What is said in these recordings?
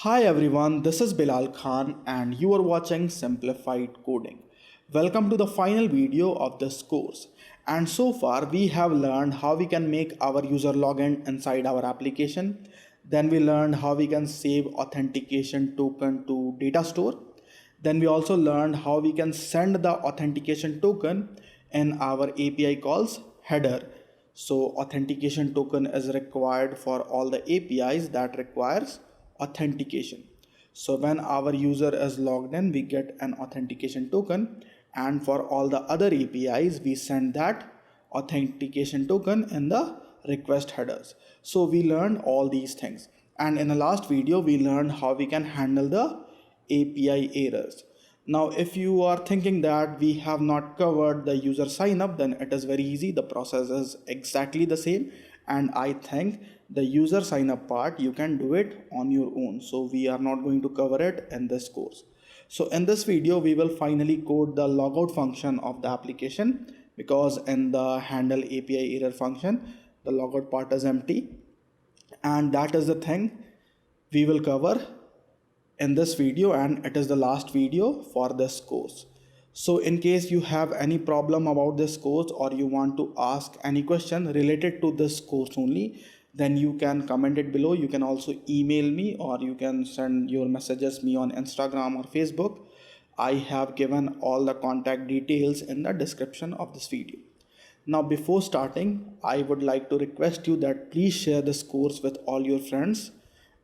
Hi everyone, this is Bilal Khan and you are watching Simplified Coding. Welcome to the final video of this course. And so far we have learned how we can make our user login inside our application. Then we learned how we can save authentication token to DataStore. Then we also learned how we can send the authentication token in our API calls header. So authentication token is required for all the APIs that requires authentication. So when our user is logged in, we get an authentication token, and for all the other APIs, we send that authentication token in the request headers. So we learned all these things. And in the last video, we learned how we can handle the API errors. Now, if you are thinking that we have not covered the user sign up, then it is very easy. The process is exactly the same. And I think the user sign up part, you can do it on your own. So we are not going to cover it in this course. So in this video, we will finally code the logout function of the application, because in the handle API error function, the logout part is empty. And that is the thing we will cover in this video, and it is the last video for this course. So in case you have any problem about this course or you want to ask any question related to this course only, then you can comment it below. You can also email me or you can send your messages me on Instagram or Facebook. I have given all the contact details in the description of this video. Now before starting, I would like to request you that please share this course with all your friends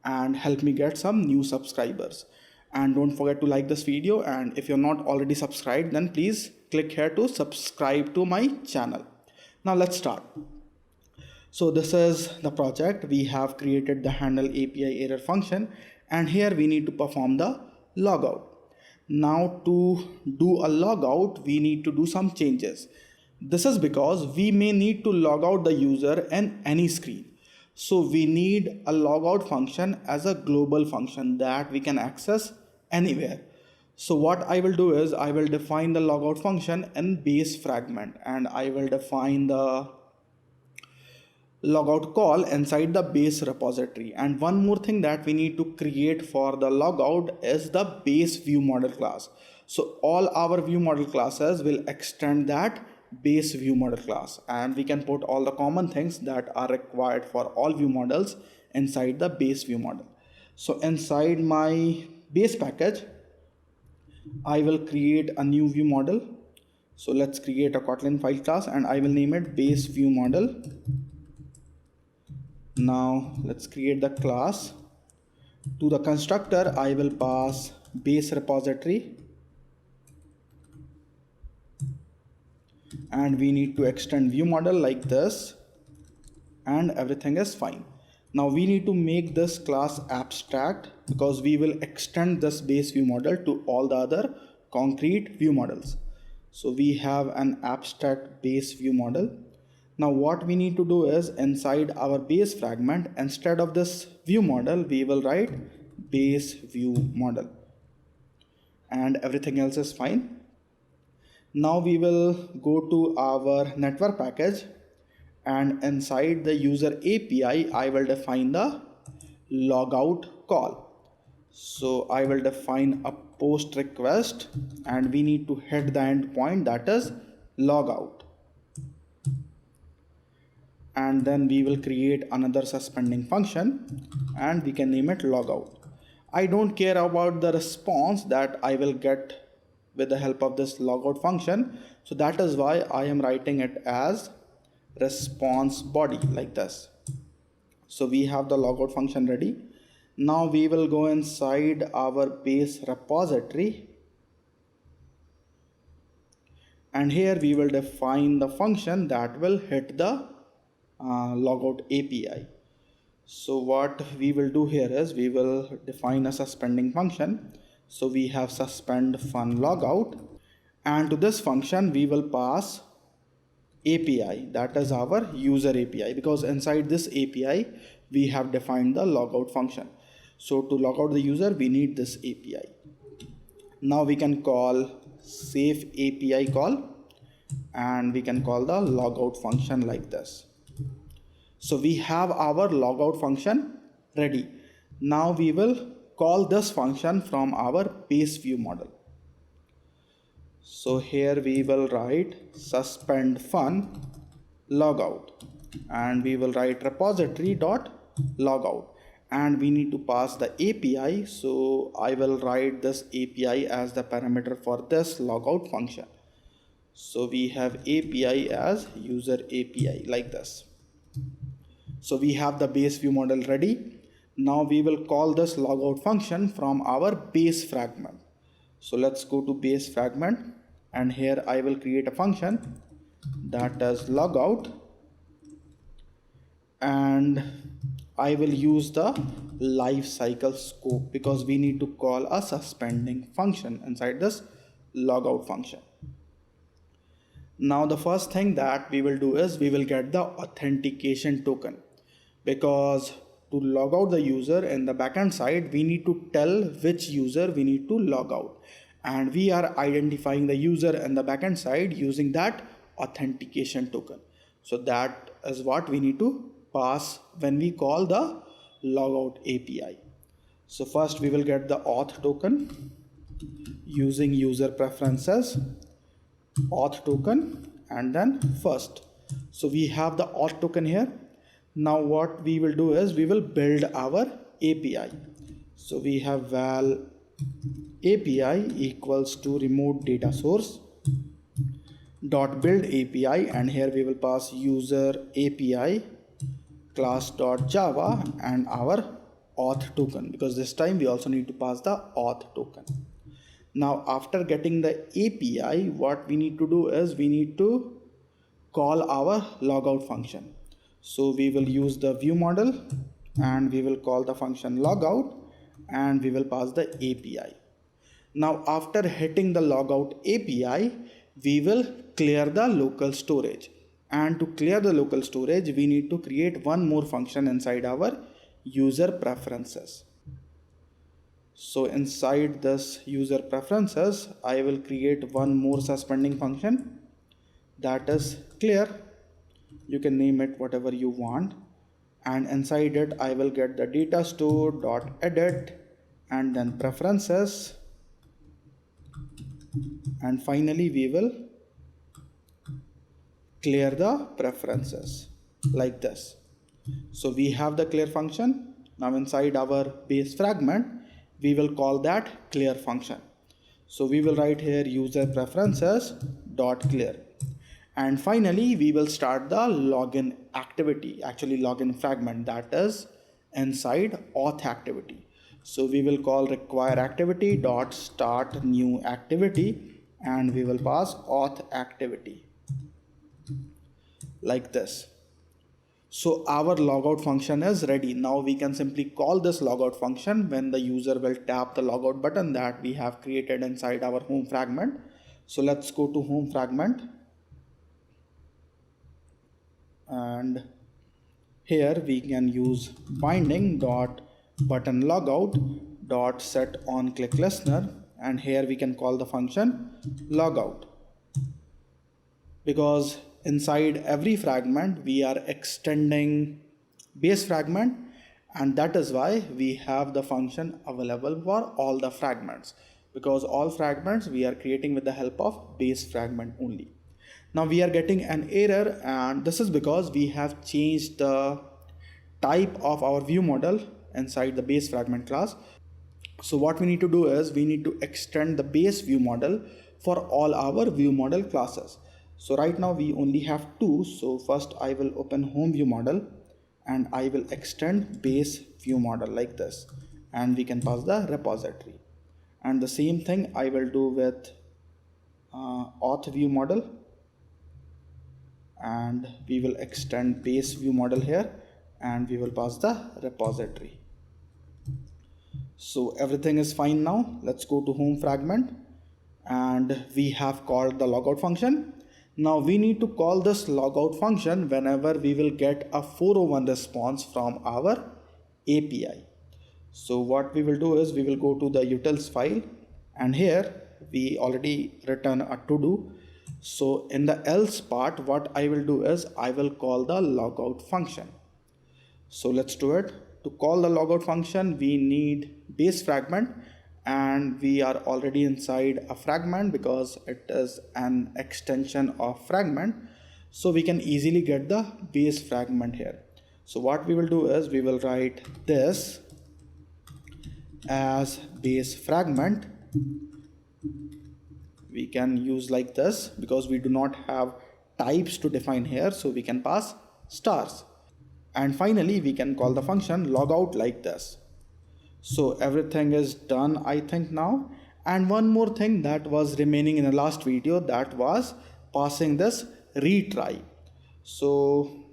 and help me get some new subscribers. And don't forget to like this video, and if you're not already subscribed, then please click here to subscribe to my channel. Now let's start. So this is the project. We have created the handle API error function, and here we need to perform the logout. Now to do a logout, we need to do some changes. This is because we may need to log out the user in any screen. So we need a logout function as a global function that we can access anywhere. So what I will do is I will define the logout function in base fragment, and I will define the logout call inside the base repository. And one more thing that we need to create for the logout is the base viewmodel class. So all our viewmodel classes will extend that base viewmodel class, and we can put all the common things that are required for all view models inside the base view model. So inside my base package, I will create a new view model. So let's create a Kotlin file class and I will name it base view model. Now let's create the class. To the constructor, I will pass base repository, and we need to extend view model like this, and everything is fine. Now we need to make this class abstract because we will extend this base view model to all the other concrete view models. So we have an abstract base view model. Now what we need to do is inside our base fragment, instead of this view model, we will write base view model, and everything else is fine. Now we will go to our network package, and inside the user API, I will define the logout call. So I will define a post request, and we need to hit the endpoint, that is logout. And then we will create another suspending function and we can name it logout. I don't care about the response that I will get with the help of this logout function. So that is why I am writing it as response body like this. So we have the logout function ready. Now we will go inside our base repository, and here we will define the function that will hit the logout API. So what we will do here is we will define a suspending function. So we have suspend fun logout, and to this function we will pass API, that is our user API, because inside this API we have defined the logout function. So to log out the user, we need this API. Now we can call safe API call, and we can call the logout function like this. So we have our logout function ready. Now we will call this function from our base view model. So here we will write suspend fun logout, and we will write repository dot logout, and we need to pass the API. So I will write this API as the parameter for this logout function. So we have API as user API like this. So we have the base view model ready. Now we will call this logout function from our base fragment. So let's go to base fragment, and here I will create a function that is logout, and I will use the lifecycle scope because we need to call a suspending function inside this logout function. Now the first thing that we will do is we will get the authentication token, because to log out the user in the backend side we need to tell which user we need to log out, and we are identifying the user in the backend side using that authentication token. So that is what we need to pass when we call the logout API. So first we will get the auth token using user preferences auth token and then first. So we have the auth token here. Now what we will do is we will build our API. So we have val API equals to remote data source dot build API, and here we will pass user API class dot java and our auth token, because this time we also need to pass the auth token. Now after getting the API, what we need to do is we need to call our logout function. So we will use the view model and we will call the function logout and we will pass the API. Now after hitting the logout API, we will clear the local storage, and to clear the local storage we need to create one more function inside our user preferences. So inside this user preferences I will create one more suspending function, that is clear. You can name it whatever you want, and inside it I will get the DataStore dot edit and then preferences, and finally we will clear the preferences like this. So we have the clear function. Now inside our base fragment we will call that clear function. So we will write here user preferences dot clear, and finally we will start the login activity, actually login fragment, that is inside auth activity. So we will call require activity dot start new activity and we will pass auth activity like this. So our logout function is ready. Now we can simply call this logout function when the user will tap the logout button that we have created inside our home fragment. So let's go to home fragment, and here we can use binding dot button logout dot set on click listener, and here we can call the function logout, because inside every fragment we are extending base fragment, and that is why we have the function available for all the fragments, because all fragments we are creating with the help of base fragment only. Now we are getting an error, and this is because we have changed the type of our view model inside the base fragment class. So what we need to do is we need to extend the base view model for all our view model classes. So right now we only have two. So first I will open home view model and I will extend base view model like this, and we can pass the repository. And the same thing I will do with auth view model, and we will extend base view model here and we will pass the repository. So everything is fine. Now let's go to home fragment, and we have called the logout function. Now we need to call this logout function whenever we will get a 401 response from our API. So what we will do is we will go to the utils file, and here we already written a to do. So in the else part, what I will do is I will call the logout function. So let's do it. to call the logout function, we need base fragment, and we are already inside a fragment because it is an extension of fragment. So we can easily get the base fragment here. So what we will do is we will write this as base fragment. We can use like this because we do not have types to define here, so we can pass stars. And finally we can call the function logout like this. So everything is done, I think, now. And one more thing that was remaining in the last video, that was passing this retry. So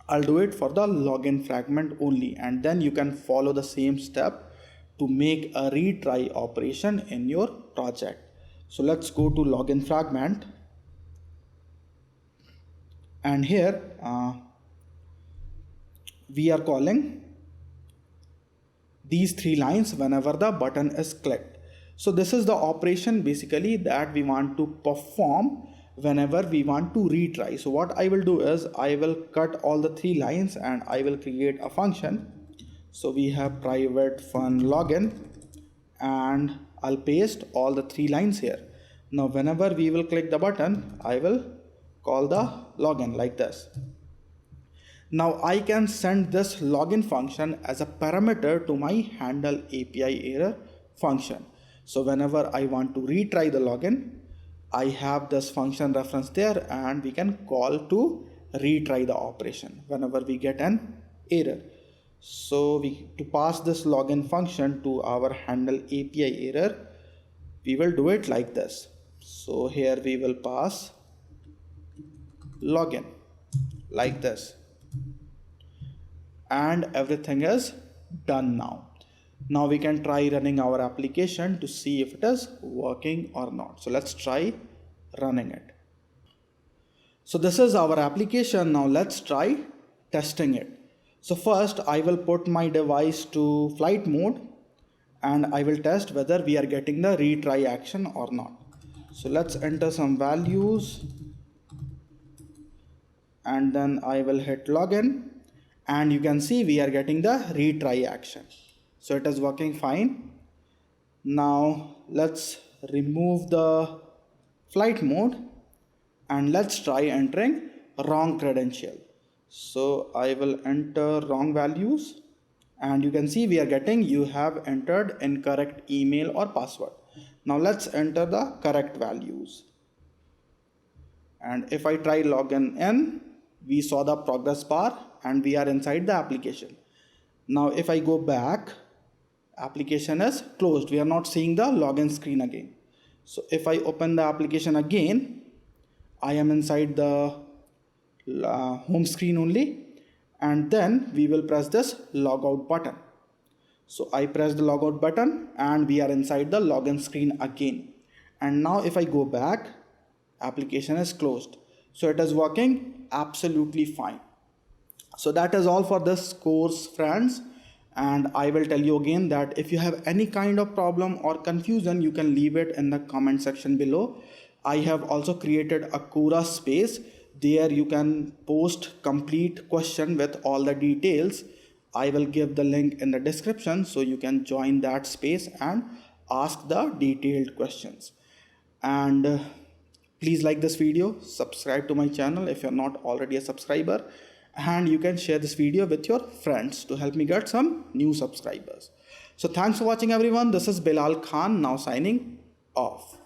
I'll do it for the login fragment only, and then you can follow the same step to make a retry operation in your project. So let's go to login fragment, and here we are calling these 3 lines whenever the button is clicked. So this is the operation basically that we want to perform whenever we want to retry. So what I will do is I will cut all the 3 lines and I will create a function. So we have private fun login, and I'll paste all the 3 lines here. Now whenever we will click the button, I will call the login like this. Now I can send this login function as a parameter to my handle API error function. So whenever I want to retry the login, I have this function reference there, and we can call to retry the operation whenever we get an error. So to pass this login function to our handle API error, we will do it like this. So here we will pass login like this, and everything is done now. Now we can try running our application to see if it is working or not. So let's try running it. So this is our application. Now let's try testing it. So first I will put my device to flight mode, and I will test whether we are getting the retry action or not. So let's enter some values, and then I will hit login, and you can see we are getting the retry action. So it is working fine. Now let's remove the flight mode, and let's try entering wrong credential. So I will enter wrong values, and you can see we are getting you have entered incorrect email or password. Now let's enter the correct values, and if I try login in, we saw the progress bar and we are inside the application. Now if I go back, application is closed. We are not seeing the login screen again. So if I open the application again, I am inside the home screen only, and then we will press this logout button. So I press the logout button and we are inside the login screen again. And now if I go back, application is closed. So it is working absolutely fine. So that is all for this course, friends. And I will tell you again that if you have any kind of problem or confusion, you can leave it in the comment section below. I have also created a Quora space. There you can post complete question with all the details. I will give the link in the description, so you can join that space and ask the detailed questions. And please like this video, subscribe to my channel if you're not already a subscriber, and you can share this video with your friends to help me get some new subscribers. So thanks for watching everyone. This is Bilal Khan now signing off.